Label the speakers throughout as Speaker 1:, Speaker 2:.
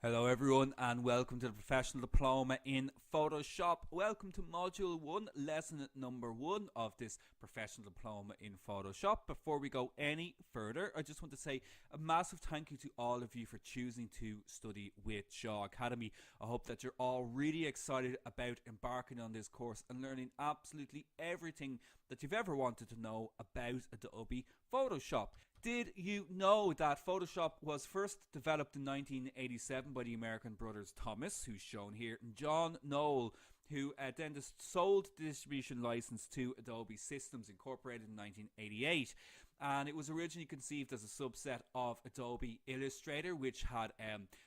Speaker 1: Hello everyone and welcome to the Professional Diploma in Photoshop. Welcome to Module 1, Lesson number 1 of this Professional Diploma in Photoshop. Before we go any further, I just want to say a massive thank you to all of you for choosing to study with Shaw Academy. I hope that you're all really excited about embarking on this course and learning absolutely everything that you've ever wanted to know about Adobe Photoshop. Did you know that Photoshop was first developed in 1987 by the American brothers Thomas, who's shown here, and John Knoll, who then just sold the distribution license to Adobe Systems Incorporated in 1988. And it was originally conceived as a subset of Adobe Illustrator, which had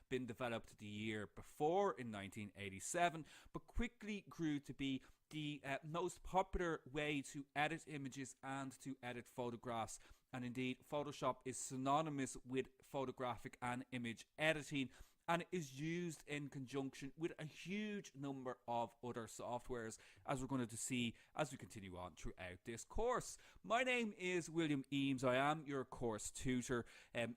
Speaker 1: been developed the year before in 1987, but quickly grew to be the most popular way to edit images and to edit photographs. And indeed, Photoshop is synonymous with photographic and image editing, and it is used in conjunction with a huge number of other softwares, as we're going to see as we continue on throughout this course. My name is William Eames. I am your course tutor.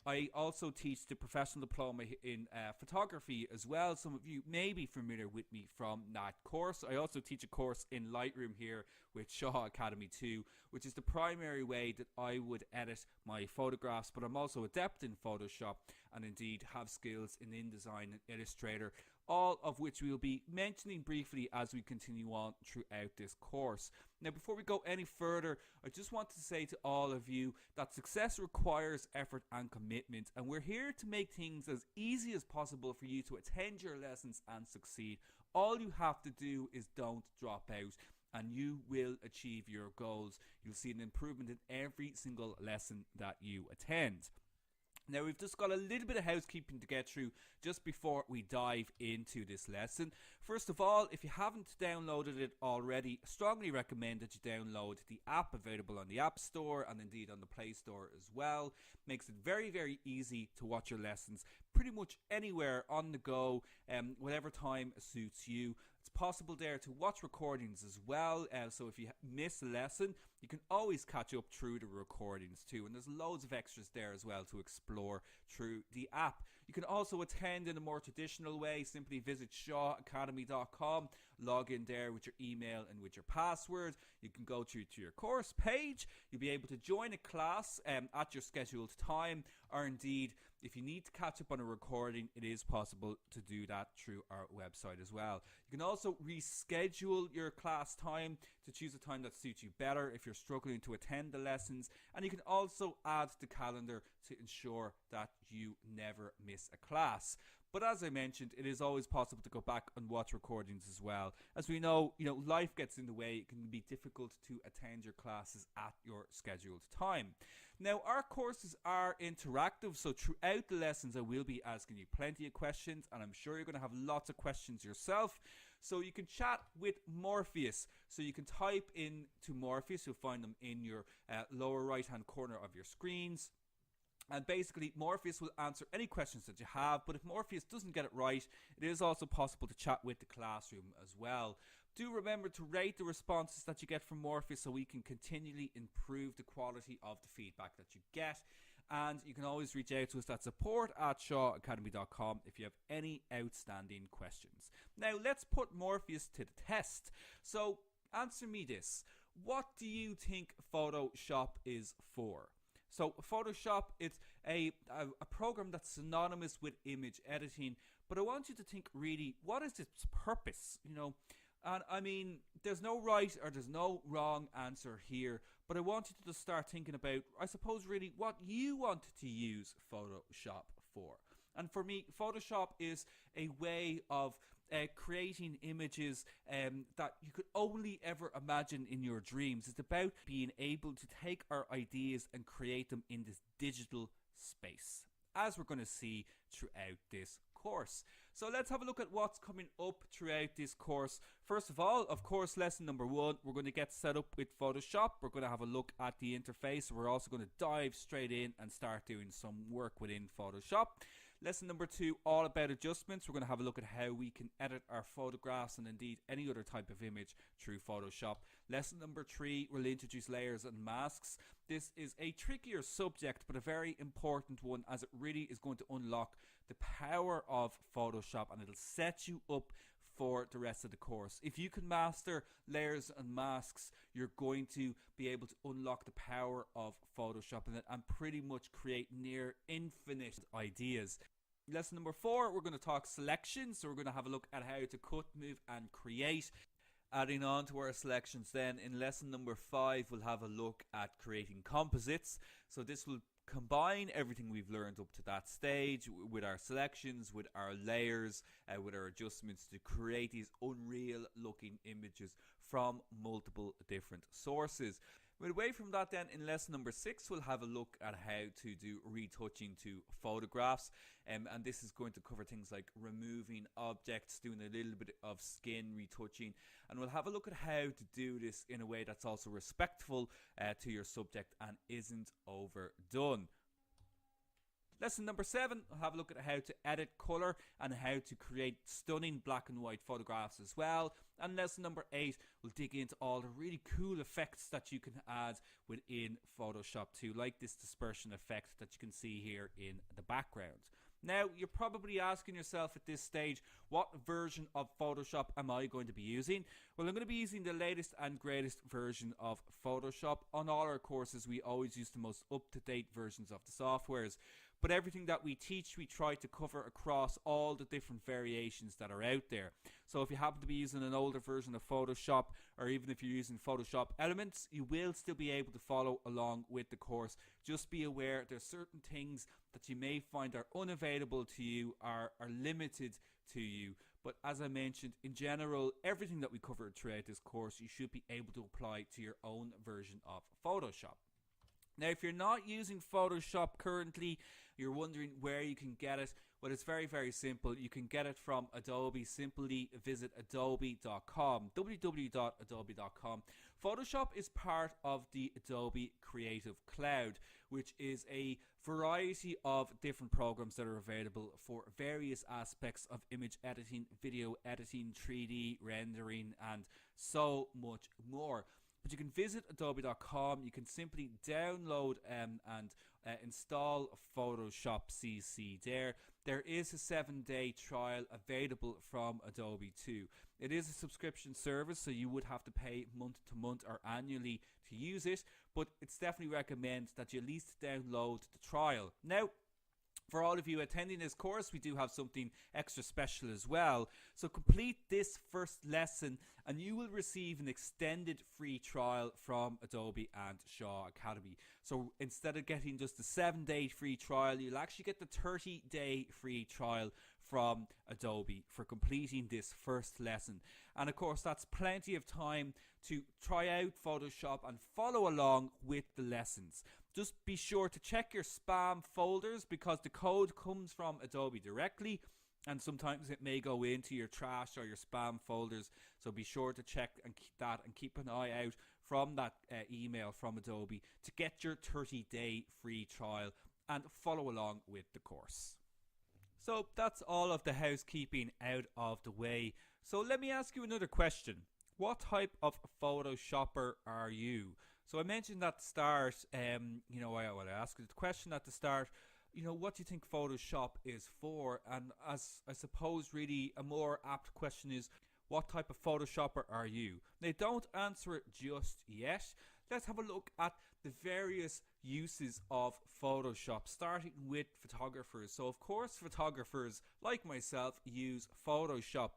Speaker 1: I also teach the Professional Diploma in Photography as well. Some of you may be familiar with me from that course. I also teach a course in Lightroom here with Shaw Academy 2, which is the primary way that I would edit my photographs, but I'm also adept in Photoshop and indeed have skills in InDesign and Illustrator, all of which we'll be mentioning briefly as we continue on throughout this course. Now, before we go any further, I just want to say to all of you that success requires effort and commitment, and we're here to make things as easy as possible for you to attend your lessons and succeed. All you have to do is don't drop out, and you will achieve your goals. You'll see an improvement in every single lesson that you attend. Now, we've just got a little bit of housekeeping to get through just before we dive into this lesson. First of all, if you haven't downloaded it already, I strongly recommend that you download the app available on the App Store and indeed on the Play Store as well. Makes it very, very easy to watch your lessons pretty much anywhere on the go, whatever time suits you. It's possible there to watch recordings as well, so if you miss a lesson, you can always catch up through the recordings too, and there's loads of extras there as well to explore through the app. You can also attend in a more traditional way. Simply visit shawacademy.com, log in there with your email and with your password. You can go through to your course page. You'll be able to join a class at your scheduled time, or indeed, if you need to catch up on a recording, it is possible to do that through our website as well. You can also reschedule your class time to choose a time that suits you better if you're struggling to attend the lessons, and you can also add the calendar to ensure that you never miss a class. But as I mentioned, it is always possible to go back and watch recordings as well. As we know, life gets in the way. It can be difficult to attend your classes at your scheduled time. Now, our courses are interactive, so throughout the lessons I will be asking you plenty of questions, and I'm sure you're going to have lots of questions yourself. So you can chat with Morpheus. So you can type in to Morpheus. You'll find them in your lower right hand corner of your screens. And basically, Morpheus will answer any questions that you have, but if Morpheus doesn't get it right, it is also possible to chat with the classroom as well. Do remember to rate the responses that you get from Morpheus so we can continually improve the quality of the feedback that you get. And you can always reach out to us at support@shawacademy.com if you have any outstanding questions. Now, let's put Morpheus to the test. So, answer me this. What do you think Photoshop is for? So Photoshop, it's a program that's synonymous with image editing, but I want you to think really, what is its purpose? And I mean, there's no right or there's no wrong answer here, but I want you to just start thinking about, I suppose, really what you want to use Photoshop for. And for me, Photoshop is a way of creating images that you could only ever imagine in your dreams. It's about being able to take our ideas and create them in this digital space, as we're going to see throughout this course. So let's have a look at what's coming up throughout this course. First of all, of course, lesson number 1, we're going to get set up with Photoshop. We're going to have a look at the interface. We're also going to dive straight in and start doing some work within Photoshop. Lesson number 2, all about adjustments. We're going to have a look at how we can edit our photographs and indeed any other type of image through Photoshop. Lesson number 3, we'll introduce layers and masks. This is a trickier subject, but a very important one, as it really is going to unlock the power of Photoshop, and it'll set you up for the rest of the course. If you can master layers and masks, you're going to be able to unlock the power of Photoshop and pretty much create near infinite ideas. Lesson number 4, we're going to talk selections. So we're going to have a look at how to cut, move and create. Adding on to our selections then, in lesson number 5, we'll have a look at creating composites. So this will combine everything we've learned up to that stage with our selections, with our layers, with our adjustments to create these unreal looking images from multiple different sources. But away from that then, in lesson number 6, we'll have a look at how to do retouching to photographs, and this is going to cover things like removing objects, doing a little bit of skin retouching, and we'll have a look at how to do this in a way that's also respectful to your subject and isn't overdone. Lesson number 7, we'll have a look at how to edit colour and how to create stunning black and white photographs as well. And lesson number 8, we'll dig into all the really cool effects that you can add within Photoshop too, like this dispersion effect that you can see here in the background. Now, you're probably asking yourself at this stage, what version of Photoshop am I going to be using? Well, I'm going to be using the latest and greatest version of Photoshop. On all our courses, we always use the most up-to-date versions of the softwares. But everything that we teach, we try to cover across all the different variations that are out there. So if you happen to be using an older version of Photoshop, or even if you're using Photoshop Elements, you will still be able to follow along with the course. Just be aware there's certain things that you may find are unavailable to you, are limited to you. But as I mentioned, in general, everything that we cover throughout this course, you should be able to apply to your own version of Photoshop. Now, if you're not using Photoshop currently, you're wondering where you can get it. Well, it's very, very simple. You can get it from Adobe. Simply visit adobe.com, www.adobe.com. Photoshop is part of the Adobe Creative Cloud, which is a variety of different programs that are available for various aspects of image editing, video editing, 3D rendering, and so much more. But you can visit adobe.com, you can simply download and install Photoshop CC there. There is a 7-day trial available from Adobe too. It is a subscription service, so you would have to pay month to month or annually to use it, but it's definitely recommended that you at least download the trial. Now, for all of you attending this course, we do have something extra special as well. So complete this first lesson and you will receive an extended free trial from Adobe and Shaw Academy. So instead of getting just the 7-day free trial, you'll actually get the 30-day free trial from Adobe for completing this first lesson. And of course, that's plenty of time to try out Photoshop and follow along with the lessons. Just be sure to check your spam folders because the code comes from Adobe directly, and sometimes it may go into your trash or your spam folders. So be sure to check and keep an eye out from that email from Adobe to get your 30-day free trial and follow along with the course. So that's all of the housekeeping out of the way. So let me ask you another question. What type of Photoshopper are you? So I mentioned at the start, I asked the question at the start, what do you think Photoshop is for? And as I suppose really a more apt question is, what type of Photoshopper are you? Now don't answer it just yet. Let's have a look at the various uses of Photoshop, starting with photographers. So of course, photographers like myself use Photoshop,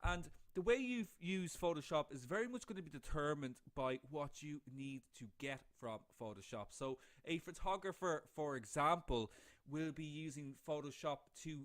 Speaker 1: and the way you use Photoshop is very much going to be determined by what you need to get from Photoshop. So a photographer, for example, will be using Photoshop to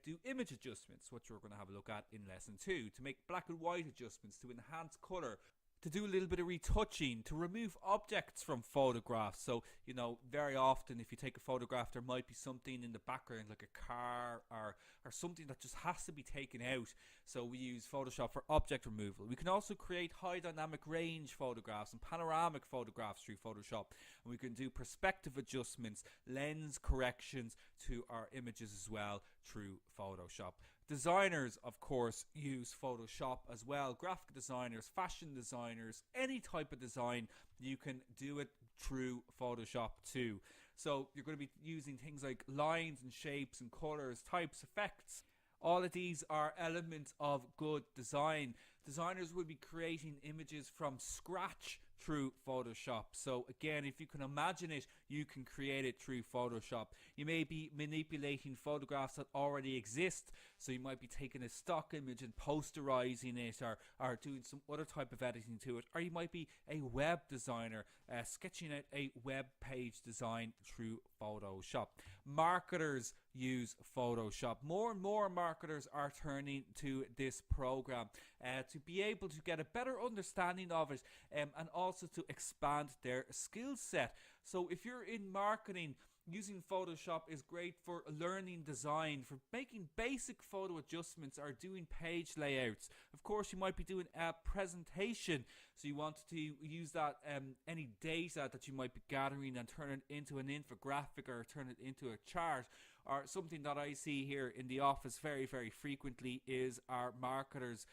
Speaker 1: do image adjustments, which we're going to have a look at in lesson 2, to make black and white adjustments, to enhance color, to do a little bit of retouching, to remove objects from photographs. So, you know, very often if you take a photograph, there might be something in the background like a car or something that just has to be taken out. So we use Photoshop for object removal. We can also create high dynamic range photographs and panoramic photographs through Photoshop. And we can do perspective adjustments, lens corrections to our images as well through Photoshop. Designers, of course, use Photoshop as well. Graphic designers, fashion designers, any type of design, you can do it through Photoshop too. So you're going to be using things like lines and shapes and colors, types, effects. All of these are elements of good design. Designers will be creating images from scratch through Photoshop. So again, if you can imagine it, you can create it through Photoshop. You may be manipulating photographs that already exist. So you might be taking a stock image and posterizing it, or doing some other type of editing to it. Or you might be a web designer sketching out a web page design through Photoshop. Marketers use Photoshop. More and more marketers are turning to this program to be able to get a better understanding of it, and also to expand their skill set. So if you're in marketing, using Photoshop is great for learning design, for making basic photo adjustments or doing page layouts. Of course, you might be doing a presentation, so you want to use that any data that you might be gathering and turn it into an infographic or turn it into a chart. Or something that I see here in the office very, very frequently is our marketers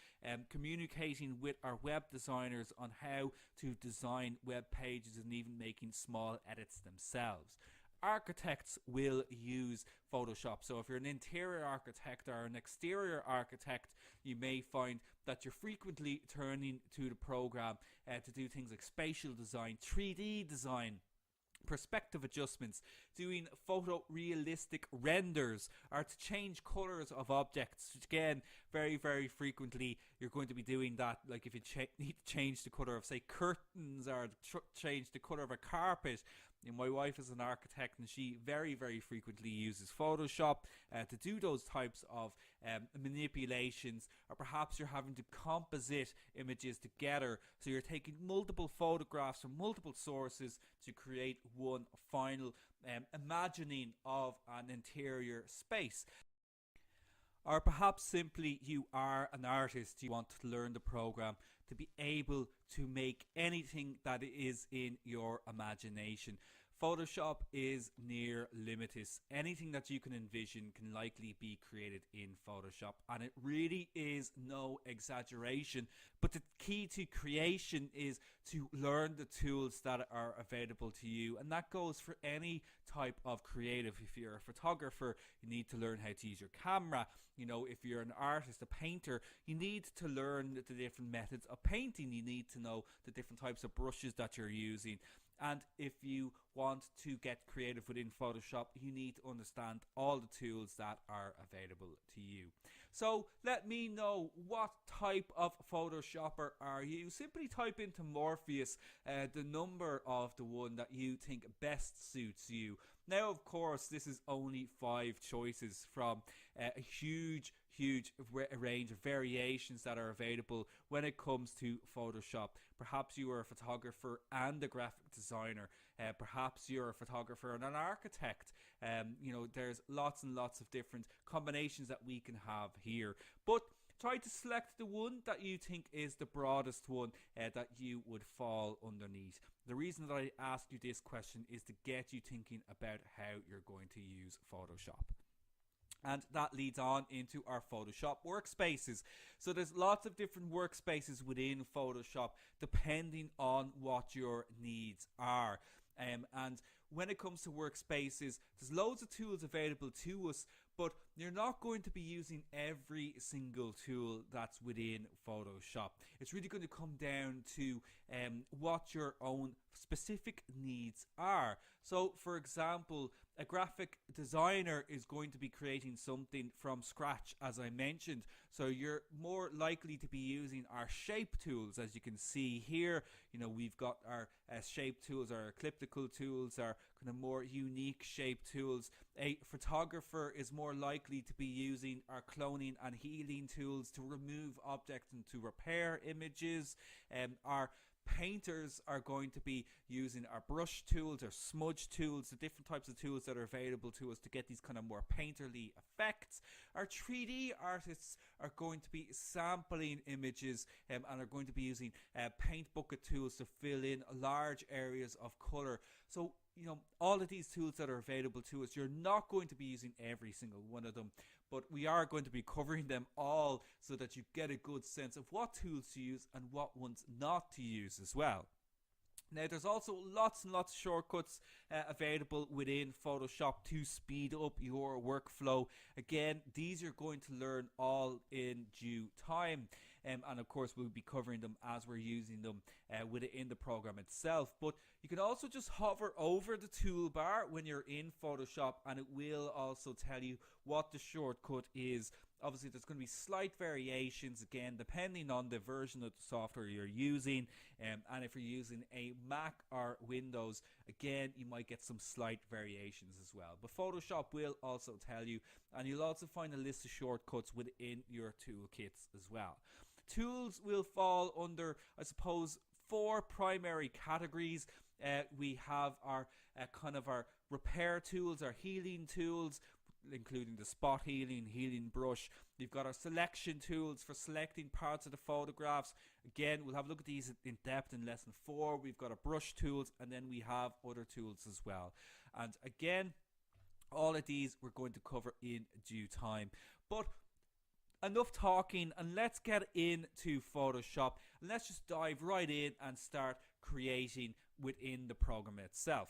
Speaker 1: communicating with our web designers on how to design web pages and even making small edits themselves. Architects will use Photoshop. So if you're an interior architect or an exterior architect, you may find that you're frequently turning to the program to do things like spatial design, 3D design, perspective adjustments, doing photorealistic renders, or to change colors of objects. Again, very, very frequently you're going to be doing that. Like if you need to change the color of, say, curtains, or change the color of a carpet. And my wife is an architect, and she very, very frequently uses Photoshop to do those types of manipulations. Or perhaps you're having to composite images together, so you're taking multiple photographs from multiple sources to create one final imagining of an interior space. Or perhaps simply you are an artist, you want to learn the program to be able to make anything that is in your imagination. Photoshop is near limitless. Anything that you can envision can likely be created in Photoshop, and it really is no exaggeration. But the key to creation is to learn the tools that are available to you, and that goes for any type of creative. If you're a photographer, you need to learn how to use your camera. You know, if you're an artist, a painter, you need to learn the different methods of painting. You need to know the different types of brushes that you're using. And if you want to get creative within Photoshop, you need to understand all the tools that are available to you. So let me know, what type of Photoshopper are you? Simply type into Morpheus the number of the one that you think best suits you. Now, of course, this is only 5 choices from a huge range of variations that are available when it comes to Photoshop. Perhaps you are a photographer and a graphic designer. Perhaps you're a photographer and an architect. You know, there's lots and lots of different combinations that we can have here. But try to select the one that you think is the broadest one that you would fall underneath. The reason that I ask you this question is to get you thinking about how you're going to use Photoshop. And that leads on into our Photoshop workspaces. So there's lots of different workspaces within Photoshop depending on what your needs are. And when it comes to workspaces, there's loads of tools available to us, but you're not going to be using every single tool that's within Photoshop. It's really going to come down to what your own specific needs are. So, for example, a graphic designer is going to be creating something from scratch, as I mentioned. So you're more likely to be using our shape tools. As you can see here, you know, we've got our shape tools, our elliptical tools, our kind of more unique shape tools. A photographer is more likely to be using our cloning and healing tools to remove objects and to repair images. Our painters are going to be using our brush tools or smudge tools, the different types of tools that are available to us to get these kind of more painterly effects. Our 3D artists are going to be sampling images and are going to be using paint bucket tools to fill in large areas of color. So, you know, all of these tools that are available to us, you're not going to be using every single one of them, but we are going to be covering them all so that you get a good sense of what tools to use and what ones not to use as well. Now, there's also lots and lots of shortcuts available within Photoshop to speed up your workflow. Again, these you're going to learn all in due time. And of course, we'll be covering them as we're using them within the program itself. But you can also just hover over the toolbar when you're in Photoshop, and it will also tell you what the shortcut is. Obviously, there's going to be slight variations, again, depending on the version of the software you're using. And if you're using a Mac or Windows, again, you might get some slight variations as well. But Photoshop will also tell you, and you'll also find a list of shortcuts within your toolkits as well. Tools will fall under, I suppose, 4 primary categories. We have our kind of our repair tools, our healing tools, including the spot healing brush. We've got our selection tools for selecting parts of the photographs. Again, we'll have a look at these in depth in lesson 4. We've got our brush tools, and then we have other tools as well. And again, all of these we're going to cover in due time. But enough talking, and let's get into Photoshop, and let's just dive right in and start creating within the program itself.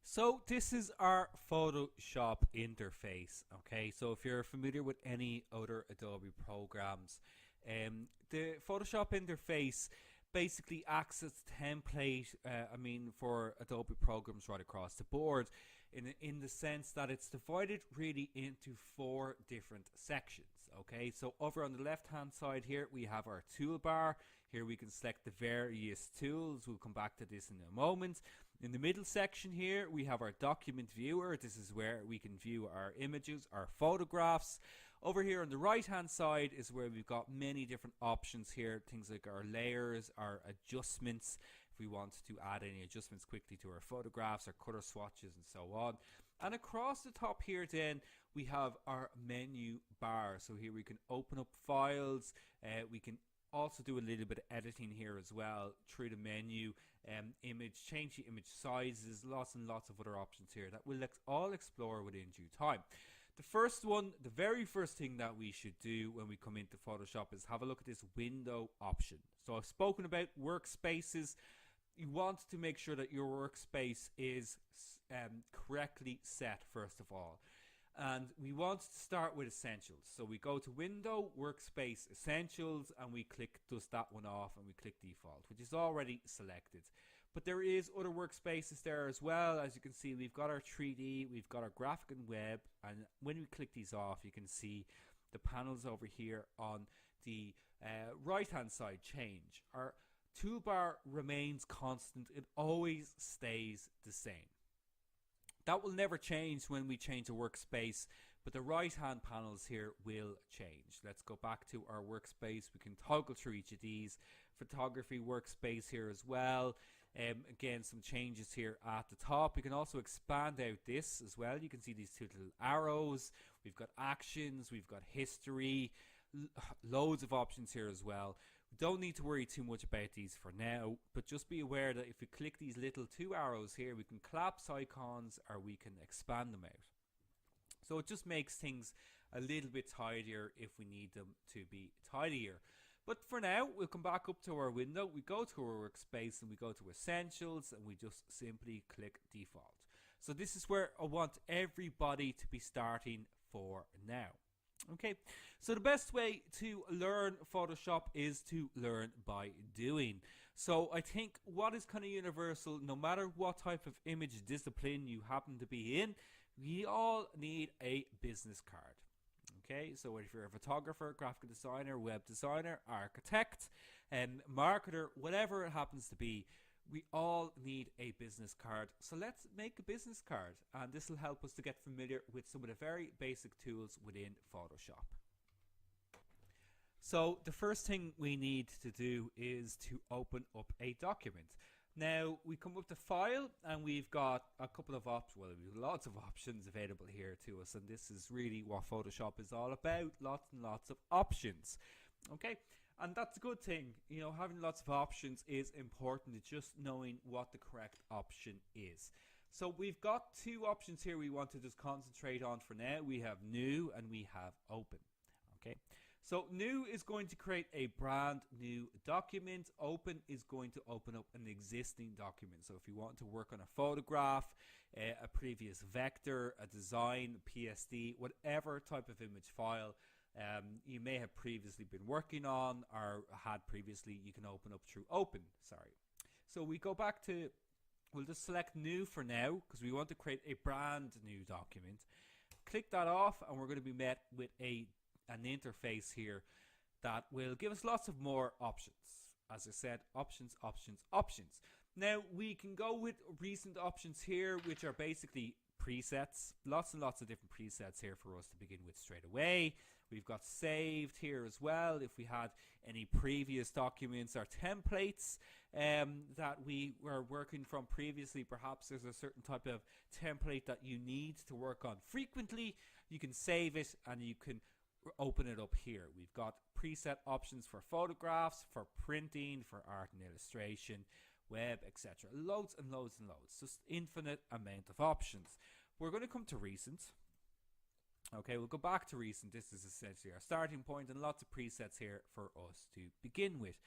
Speaker 1: So this is our Photoshop interface. Okay, so if you're familiar with any other Adobe programs, the Photoshop interface basically acts as a template for Adobe programs right across the board, in the sense that it's divided really into 4 different sections. Okay, so over on the left hand side here we have our toolbar. Here we can select the various tools. We'll come back to this in a moment. In the middle section here we have our document viewer. This is where we can view our images, our photographs. Over here on the right hand side is where we've got many different options here, things like our layers, our adjustments, if we want to add any adjustments quickly to our photographs, our color swatches and so on. And across the top here then we have our menu bar. So here we can open up files, we can also do a little bit of editing here as well through the menu, image, change the image sizes, lots and lots of other options here that we'll all explore within due time. The very first thing that we should do when we come into Photoshop is have a look at this window option. So I've spoken about workspaces. You want to make sure that your workspace is correctly set first of all. And we want to start with Essentials. So we go to Window, Workspace, Essentials, and we click dust that one off, and we click Default, which is already selected. But there is other workspaces there as well. As you can see, we've got our 3D, we've got our graphic and web, and when we click these off, you can see the panels over here on the right hand side change. Our toolbar remains constant. It always stays the same. That will never change when we change a workspace, but the right hand panels here will change. Let's go back to our workspace. We can toggle through each of these. Photography workspace here as well. Again, some changes here at the top. We can also expand out this as well. You can see these 2 little arrows. We've got actions, we've got history, loads of options here as well. We don't need to worry too much about these for now, but just be aware that if we click these little 2 arrows here, we can collapse icons or we can expand them out. So it just makes things a little bit tidier if we need them to be tidier. But for now, we'll come back up to our window. We go to our workspace and we go to Essentials, and we just simply click Default. So this is where I want everybody to be starting for now. Okay, so the best way to learn Photoshop is to learn by doing. So I think what is kind of universal, no matter what type of image discipline you happen to be in, we all need a business card. Okay, so if you're a photographer, graphic designer, web designer, architect, and marketer, whatever it happens to be, We all need a business card, so let's make a business card, and this will help us to get familiar with some of the very basic tools within Photoshop. So the first thing we need to do is to open up a document. Now we come up to File, and we've got a couple of options. Well, we've lots of options available here to us, and this is really what Photoshop is all about. Lots and lots of options. Okay, and that's a good thing. You know, having lots of options is important. It's just knowing what the correct option is. So we've got two options here we want to just concentrate on for now. We have New and we have Open. Okay. So New is going to create a brand new document. Open is going to open up an existing document. So if you want to work on a photograph, a previous vector, a design, PSD, whatever type of image file you may have previously been working on or had previously, you can open up through Open. So we go back to, we'll just select New for now because we want to create a brand new document. Click that off, and we're going to be met with an interface here that will give us lots of more options. As I said, options, options, options. Now we can go with recent options here, which are basically presets. Lots and lots of different presets here for us to begin with straight away. We've got saved here as well. If we had any previous documents or templates that we were working from previously, perhaps there's a certain type of template that you need to work on frequently, you can save it and you can open it up here. We've got preset options for photographs, for printing, for art and illustration, web, etc. Loads and loads and loads. Just infinite amount of options. We're going to come to recent. Okay, we'll go back to recent. This is essentially our starting point, and lots of presets here for us to begin with.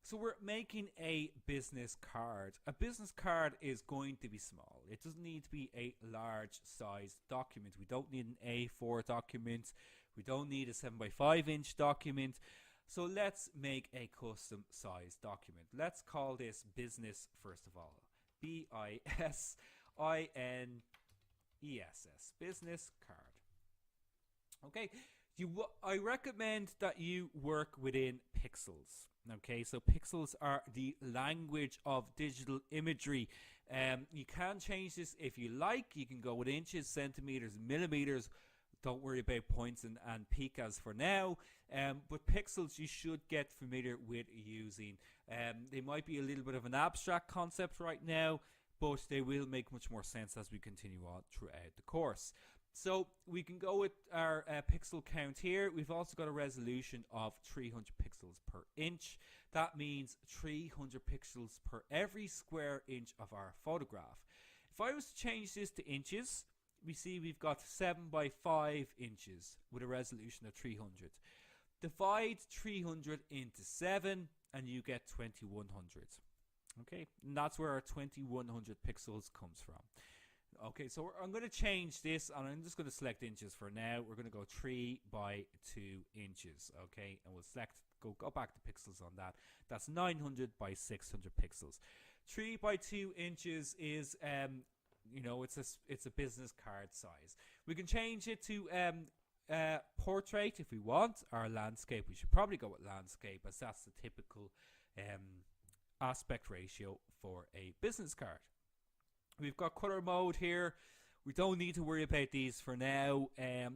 Speaker 1: So we're making a business card. A business card is going to be small. It doesn't need to be a large sized document. We don't need an A4 document. We don't need a 7x5 inch document. So let's make a custom sized document. Let's call this business first of all. BISINESS, business card. Okay, I recommend that you work within pixels. Okay, so pixels are the language of digital imagery. You can change this if you like. You can go with inches, centimeters, millimeters. Don't worry about points and picas for now. But pixels you should get familiar with using. They might be a little bit of an abstract concept right now, but they will make much more sense as we continue on throughout the course. So we can go with our pixel count here. We've also got a resolution of 300 pixels per inch. That means 300 pixels per every square inch of our photograph. If I was to change this to inches, we see we've got 7x5 inches with a resolution of 300. Divide 300 into 7 and you get 2100. Okay, and that's where our 2100 pixels comes from. Okay, so I'm going to change this, and I'm just going to select inches for now. We're going to go 3 by 2 inches, okay, and we'll select, go back to pixels on that. That's 900 by 600 pixels. 3 by 2 inches is, you know, it's a business card size. We can change it to portrait if we want, or landscape. We should probably go with landscape, as that's the typical aspect ratio for a business card. We've got color mode here. We don't need to worry about these for now.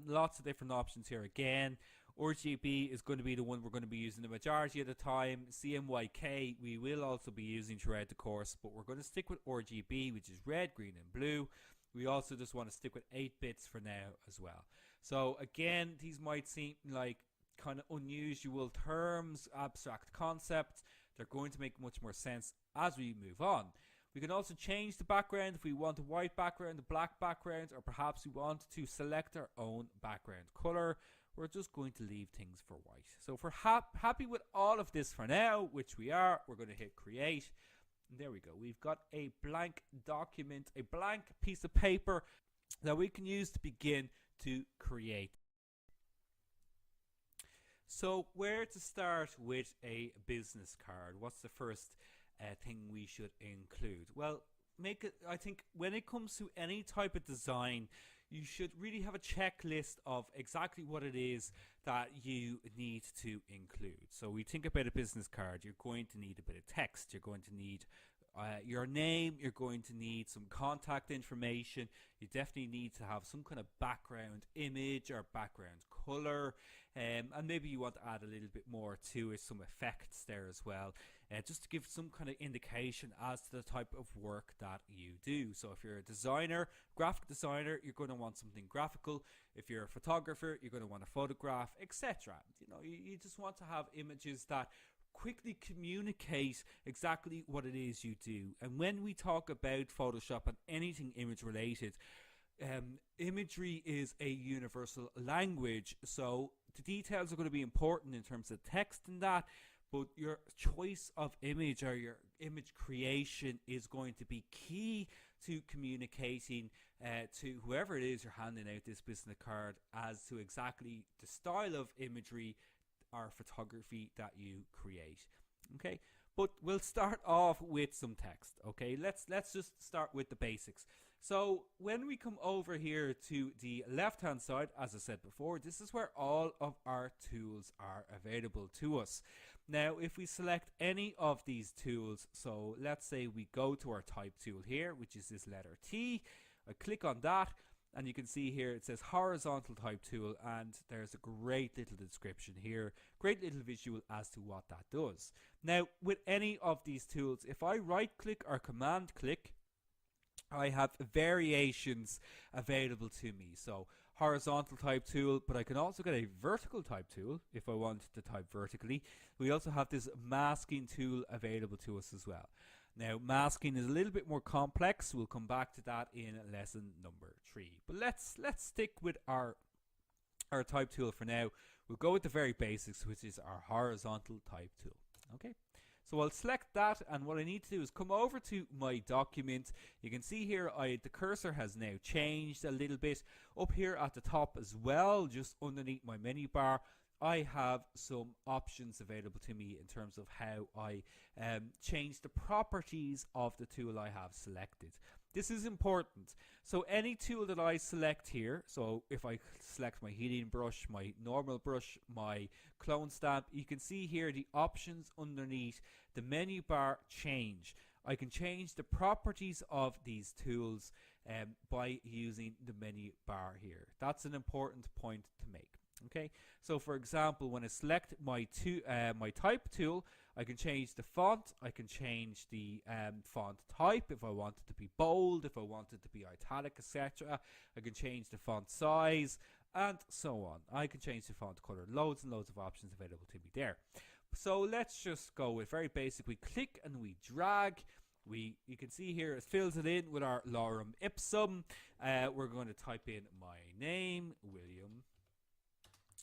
Speaker 1: Lots of different options here again. RGB is going to be the one we're going to be using the majority of the time. CMYK we will also be using throughout the course, but we're going to stick with RGB, which is red, green and blue. We also just want to stick with 8 bits for now as well. So again, these might seem like kind of unusual terms, abstract concepts. They're going to make much more sense as we move on. We can also change the background if we want a white background, a black background, or perhaps we want to select our own background color. We're just going to leave things for white. So if we're happy with all of this for now, which we are, we're going to hit create. And there we go. We've got a blank document, a blank piece of paper that we can use to begin to create. So where to start with a business card? What's the first thing we should include? Well, I think when it comes to any type of design, you should really have a checklist of exactly what it is that you need to include. So we think about a business card, you're going to need a bit of text, you're going to need your name, you're going to need some contact information. You definitely need to have some kind of background image or background color, and maybe you want to add a little bit more to it, some effects there as well, just to give some kind of indication as to the type of work that you do. So if you're a designer, graphic designer, you're going to want something graphical. If you're a photographer, you're going to want a photograph, etc. You just want to have images that quickly communicate exactly what it is you do. And when we talk about Photoshop and anything image related, imagery is a universal language, so the details are going to be important in terms of text and that, but your choice of image or your image creation is going to be key to communicating to whoever it is you're handing out this business card as to exactly the style of imagery or photography that you create. Okay, but we'll start off with some text. Okay, let's just start with the basics. So when we come over here to the left hand side, as I said before, this is where all of our tools are available to us. Now if we select any of these tools, so let's say we go to our type tool here, which is this letter T, I click on that, and you can see here it says horizontal type tool, and there's a great little description here, great little visual as to what that does. Now with any of these tools, if I right click or command click, I have variations available to me. So horizontal type tool, but I can also get a vertical type tool if I want to type vertically. We also have this masking tool available to us as well. Now masking is a little bit more complex. We'll come back to that in lesson number 3. But let's stick with our type tool for now. We'll go with the very basics, which is our horizontal type tool. Okay. So I'll select that, and what I need to do is come over to my document. You can see here the cursor has now changed a little bit. Up here at the top as well, just underneath my menu bar, I have some options available to me in terms of how I change the properties of the tool I have selected. This is important. So any tool that I select here, so if I select my heating brush, my normal brush, my clone stamp, you can see here the options underneath the menu bar change. I can change the properties of these tools by using the menu bar here. That's an important point to make. Okay, so for example, when I select my type tool, I can change the font, I can change the font type if I want it to be bold, if I want it to be italic, etc. I can change the font size and so on. I can change the font color. Loads and loads of options available to me there. So let's just go with very basic. We click and we drag. You can see here it fills it in with our lorem ipsum. We're going to type in my name, William.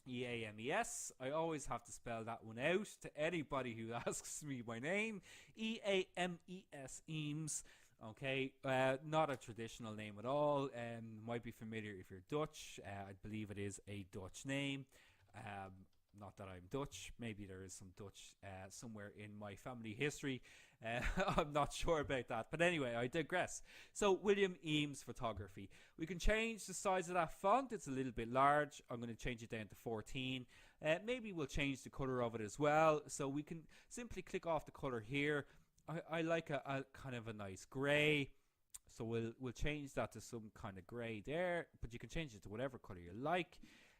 Speaker 1: E-A-M-E-S. I always have to spell that one out to anybody who asks me my name. E-A-M-E-S, Eames. Okay, not a traditional name at all. Might be familiar if you're Dutch. I believe it is a Dutch name. Not that I'm Dutch. Maybe there is some Dutch somewhere in my family history. I'm not sure about that. But anyway, I digress. So William Eames Photography. We can change the size of that font. It's a little bit large. I'm going to change it down to 14. Maybe we'll change the color of it as well. So we can simply click off the color here. I like a kind of a nice gray. So we'll change that to some kind of gray there. But you can change it to whatever color you like.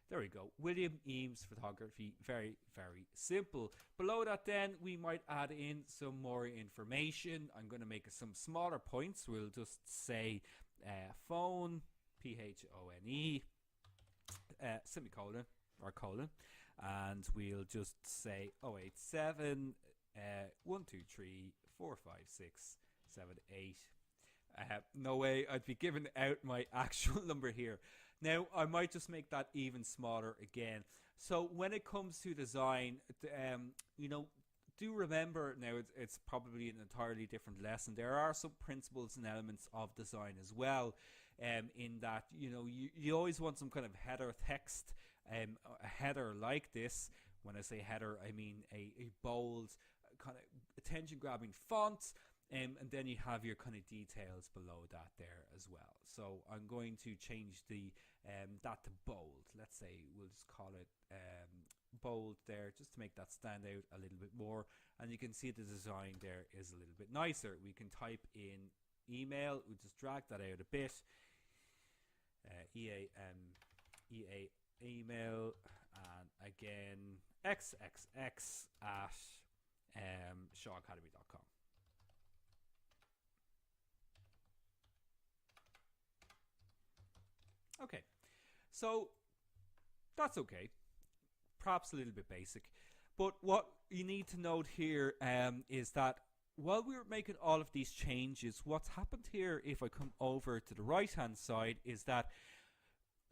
Speaker 1: There we go. William Eames Photography. Very, very simple. Below that then, we might add in some more information. I'm going to make some smaller points. We'll just say phone, P-H-O-N-E, semicolon, or colon. And we'll just say 087 1 2 3 4 5 6 7 8. No way I'd be giving out my actual number here. Now, I might just make that even smaller again. So when it comes to design, do remember now it's probably an entirely different lesson. There are some principles and elements of design as well, in that, you always want some kind of header text, a header like this. When I say header, I mean a bold, kind of attention-grabbing font. And then you have your kind of details below that there as well. So I'm going to change the that to bold. Let's say we'll just call it bold there, just to make that stand out a little bit more. And you can see the design there is a little bit nicer. We can type in email. We just drag that out a bit. Email, and again xxx at shawacademy.com. Okay, so that's okay. Perhaps a little bit basic, but what you need to note here is that while we were making all of these changes, what's happened here, if I come over to the right hand side, is that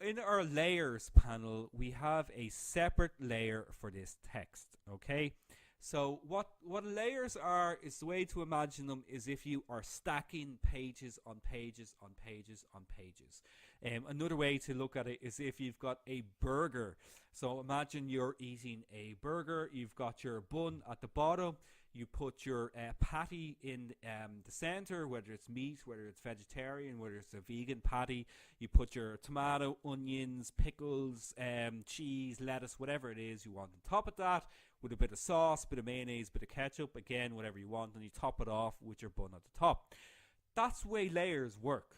Speaker 1: in our layers panel we have a separate layer for this text. Okay, so what layers are, is the way to imagine them is if you are stacking pages on pages on pages on pages. Another way to look at it is if you've got a burger. So imagine you're eating a burger, you've got your bun at the bottom, you put your patty in the center, whether it's meat, whether it's vegetarian, whether it's a vegan patty. You put your tomato, onions, pickles, cheese, lettuce, whatever it is you want on top of that, with a bit of sauce, bit of mayonnaise, bit of ketchup, again, whatever you want, and you top it off with your bun at the top. That's the way layers work.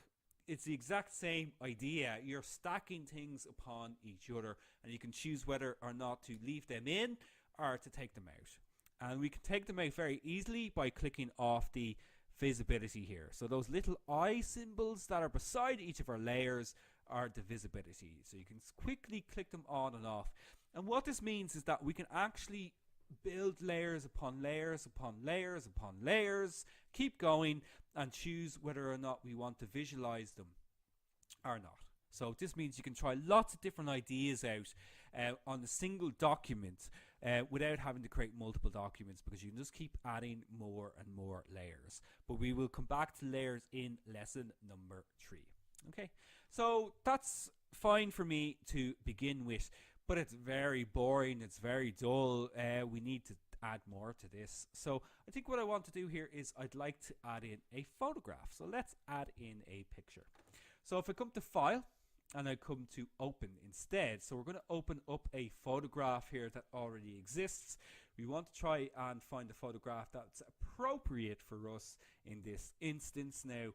Speaker 1: It's the exact same idea. You're stacking things upon each other, and you can choose whether or not to leave them in or to take them out. And we can take them out very easily by clicking off the visibility here. So those little eye symbols that are beside each of our layers are the visibility. So you can quickly click them on and off. And what this means is that we can actually build layers upon layers upon layers upon layers, keep going, and choose whether or not we want to visualize them or not. So this means you can try lots of different ideas out on a single document without having to create multiple documents, because you can just keep adding more and more layers. But we will come back to layers in lesson number 3. Okay, so that's fine for me to begin with, but it's very boring, it's very dull. We need to add more to this. So I think what I want to do here is I'd like to add in a photograph. So let's add in a picture. So if I come to File and I come to Open instead, so we're going to open up a photograph here that already exists. We want to try and find a photograph that's appropriate for us in this instance. Now,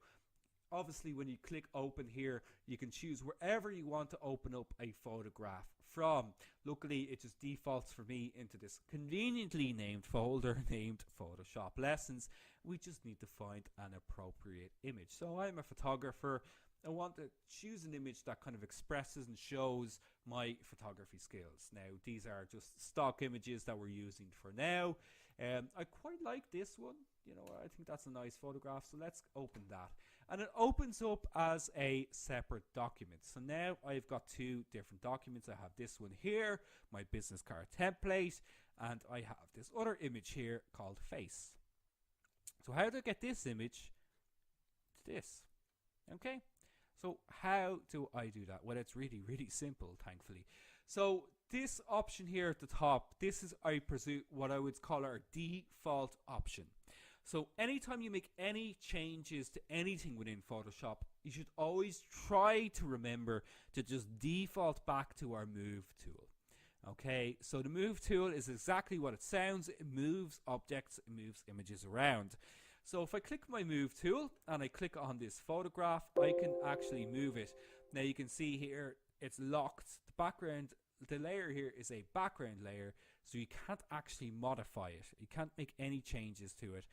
Speaker 1: obviously when you click Open here, you can choose wherever you want to open up a photograph from. Luckily, it just defaults for me into this conveniently named folder named Photoshop Lessons. We just need to find an appropriate image. So I'm a photographer. I want to choose an image that kind of expresses and shows my photography skills. Now, these are just stock images that we're using for now. I quite like this one. You know, I think that's a nice photograph. So let's open that. And it opens up as a separate document. So now I've got 2 different documents. I have this one here, my business card template, and I have this other image here called face. So how do I get this image to this? Okay. So how do I do that? Well, it's really, really simple, thankfully. So this option here at the top, this is, I presume, what I would call our default option. So anytime you make any changes to anything within Photoshop, you should always try to remember to just default back to our Move tool. Okay, so the Move tool is exactly what it sounds. It moves objects, it moves images around. So if I click my Move tool and I click on this photograph, I can actually move it. Now you can see here it's locked. The background, the layer here is a background layer, so you can't actually modify it. You can't make any changes to it.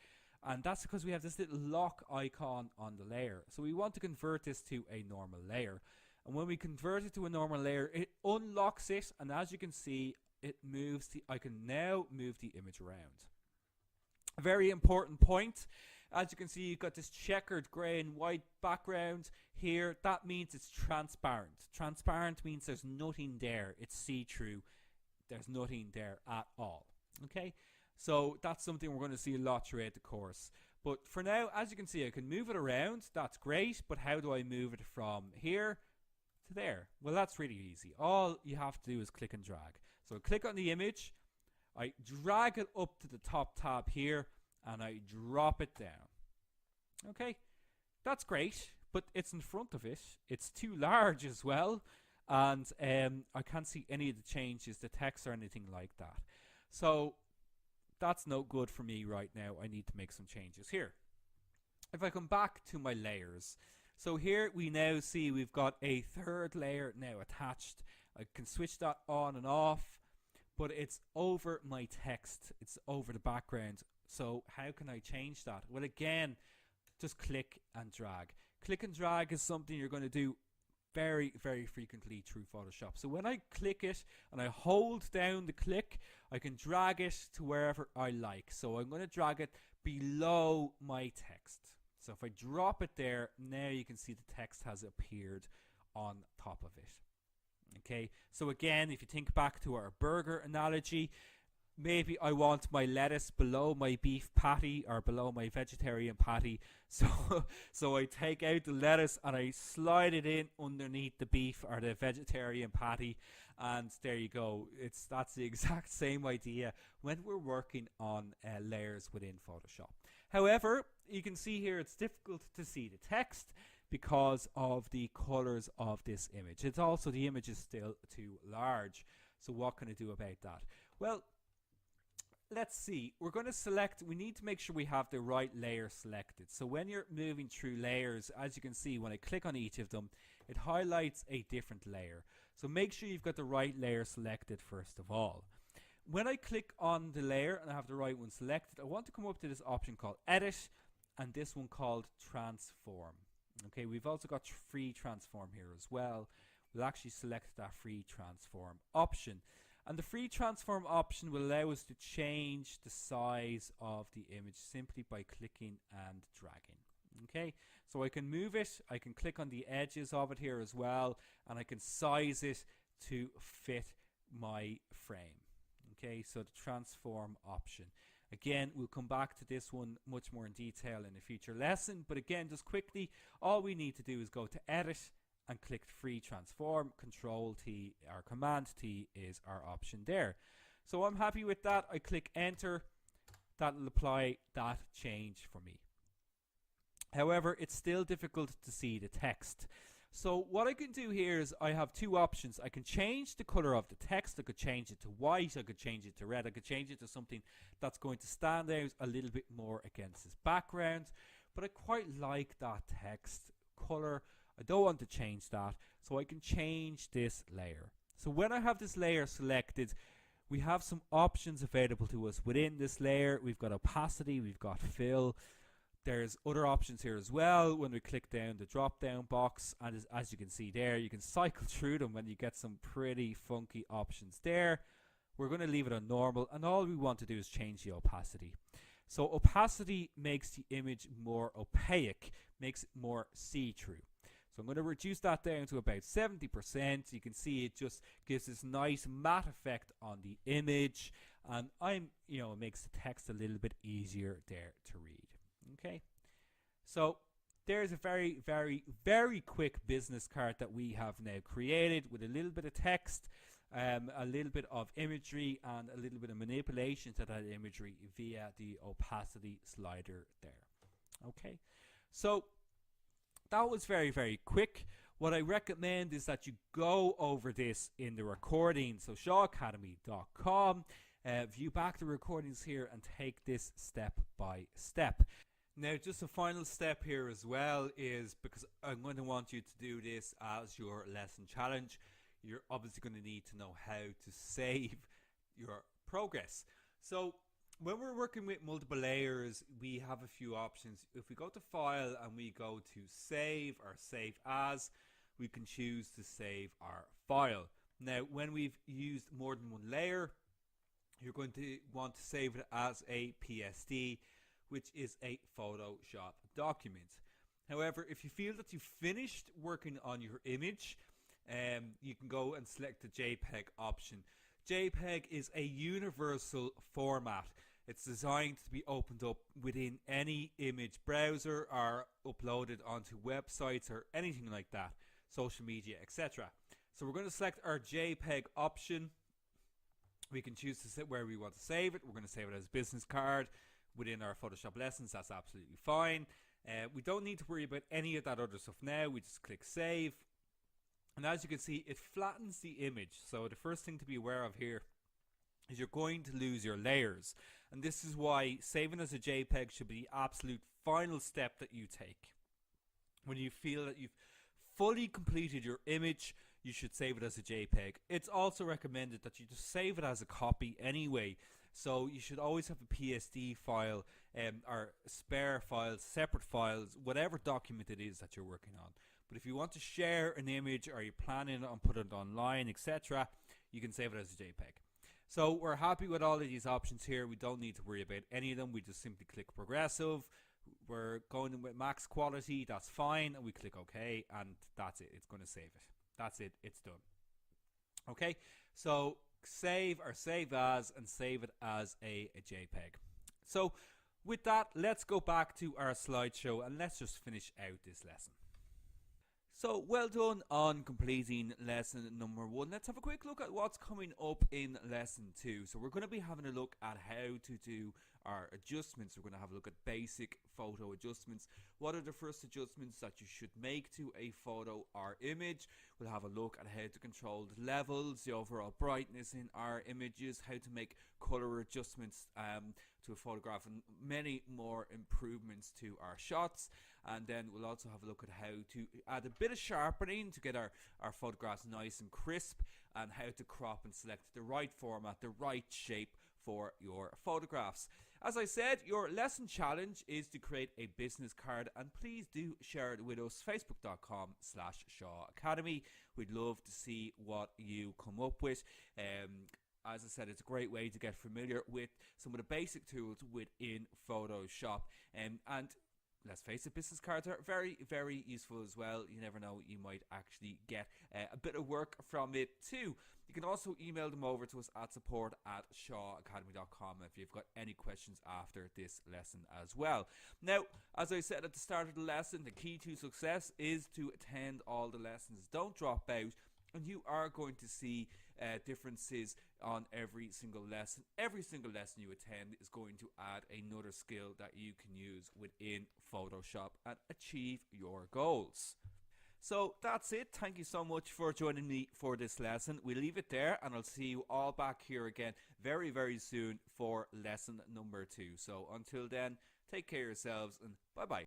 Speaker 1: And that's because we have this little lock icon on the layer. So we want to convert this to a normal layer. And when we convert it to a normal layer, it unlocks it. And as you can see, it moves I can now move the image around. A very important point. As you can see, you've got this checkered grey and white background here. That means it's transparent. Transparent means there's nothing there. It's see-through. There's nothing there at all. Okay? So that's something we're going to see a lot throughout the course. But for now, as you can see, I can move it around. That's great. But how do I move it from here to there? Well, that's really easy. All you have to do is click and drag. So I click on the image. I drag it up to the top tab here. And I drop it down. Okay, that's great, but it's in front of it. It's too large as well, and I can't see any of the changes, the text or anything like that. So that's no good for me right now. I need to make some changes here. If I come back to my layers, so here we now see we've got a third layer now attached. I can switch that on and off, but it's over my text. It's over the background. So how can I change that? Well, again, just click and drag. Click and drag is something you're going to do very, very frequently through Photoshop. So when I click it and I hold down the click, I can drag it to wherever I like. So I'm going to drag it below my text. So if I drop it there, now you can see the text has appeared on top of it. Okay, so again, if you think back to our burger analogy, maybe I want my lettuce below my beef patty or below my vegetarian patty. So I take out the lettuce and I slide it in underneath the beef or the vegetarian patty, and there you go. That's the exact same idea when we're working on layers within Photoshop. However, you can see here it's difficult to see the text because of the colors of this image. It's also, the image is still too large. So what can I do about that? Well, let's see. We're going to select, we need to make sure we have the right layer selected. So when you're moving through layers, as you can see, when I click on each of them, it highlights a different layer. So make sure you've got the right layer selected first of all. When I click on the layer and I have the right one selected, I want to come up to this option called Edit and this one called Transform. Okay, we've also got Free Transform here as well. We'll actually select that Free Transform option. And the Free Transform option will allow us to change the size of the image simply by clicking and dragging. Okay, so I can move it, I can click on the edges of it here as well, and I can size it to fit my frame. Okay, so the Transform option. Again, we'll come back to this one much more in detail in a future lesson, but again, just quickly, all we need to do is go to Edit and click Free Transform. Control T or Command T is our option there. So I'm happy with that. I click Enter. That will apply that change for me. However, it's still difficult to see the text. So what I can do here is I have two options. I can change the color of the text. I could change it to white. I could change it to red. I could change it to something that's going to stand out a little bit more against this background. But I quite like that text color. I don't want to change that. So I can change this layer. So when I have this layer selected, we have some options available to us within this layer. We've got opacity. We've got fill. There's other options here as well when we click down the drop down box, and as you can see there, you can cycle through them when you get some pretty funky options there. We're going to leave it on normal, and all we want to do is change the opacity. So opacity makes the image more opaque, makes it more see-through. So I'm going to reduce that down to about 70%. You can see it just gives this nice matte effect on the image, and it makes the text a little bit easier there to read. Okay, so there's a very, very, very quick business card that we have now created with a little bit of text, a little bit of imagery, and a little bit of manipulation to that imagery via the opacity slider there. Okay, so that was very, very quick. What I recommend is that you go over this in the recording, so shawacademy.com, view back the recordings here and take this step by step. Now, just a final step here as well is, because I'm going to want you to do this as your lesson challenge, you're obviously going to need to know how to save your progress. So when we're working with multiple layers, we have a few options. If we go to File and we go to Save or Save As, we can choose to save our file. Now, when we've used more than one layer, you're going to want to save it as a PSD, which is a Photoshop document. However, if you feel that you've finished working on your image, you can go and select the JPEG option. JPEG is a universal format. It's designed to be opened up within any image browser or uploaded onto websites or anything like that, social media, etc. So we're going to select our JPEG option. We can choose to set where we want to save it. We're going to save it as a business card within our Photoshop lessons. That's absolutely fine. We don't need to worry about any of that other stuff now. We just click save. And as you can see, it flattens the image. So the first thing to be aware of here is you're going to lose your layers. And this is why saving as a JPEG should be the absolute final step that you take. When you feel that you've fully completed your image, you should save it as a JPEG. It's also recommended that you just save it as a copy anyway. So you should always have a PSD file or spare files, separate files, whatever document it is that you're working on. But if you want to share an image or you're planning on putting it online, etc., you can save it as a JPEG. So we're happy with all of these options here. We don't need to worry about any of them. We just simply click progressive. We're going with max quality. That's fine. And we click OK. And that's it. It's going to save it. That's it. It's done. Okay. So save or save as and save it as a JPEG. So with that, let's go back to our slideshow and let's just finish out this lesson. So well done on completing lesson number 1. Let's have a quick look at what's coming up in lesson 2. So we're going to be having a look at how to do our adjustments. We're going to have a look at basic photo adjustments. What are the first adjustments that you should make to a photo or image? We'll have a look at how to control the levels, the overall brightness in our images, how to make color adjustments to a photograph, and many more improvements to our shots. And then we'll also have a look at how to add a bit of sharpening to get our photographs nice and crisp, and how to crop and select the right format, the right shape for your photographs. As I said, your lesson challenge is to create a business card, and please do share it with us, facebook.com/Shaw Academy. We'd love to see what you come up with. As I said, it's a great way to get familiar with some of the basic tools within Photoshop. And let's face it, business cards are very, very useful as well. You never know, you might actually get a bit of work from it too. You can also email them over to us at support@shawacademy.com if you've got any questions after this lesson as well. Now, as I said at the start of the lesson, the key to success is to attend all the lessons. Don't drop out. And you are going to see differences on every single lesson. Every single lesson you attend is going to add another skill that you can use within Photoshop and achieve your goals. So that's it. Thank you so much for joining me for this lesson. We'll leave it there, and I'll see you all back here again very, very soon for lesson number 2. So until then, take care of yourselves, and bye-bye.